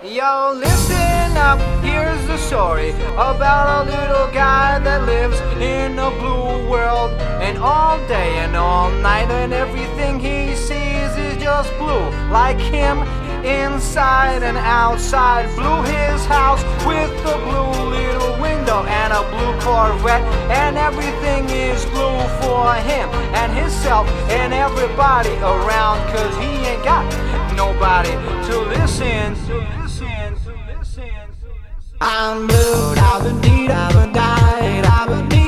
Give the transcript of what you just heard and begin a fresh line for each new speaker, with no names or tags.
Yo, listen up, here's the story about a little guy that lives in a blue world. And all day and all night and everything he sees is just blue. Like him, inside and outside. Blue his house with a blue little window and a blue Corvette. And everything is blue for him and himself and everybody around. Cause he ain't got nobody to listen. I'm blue, I've been deed, I've been died, I've been deed.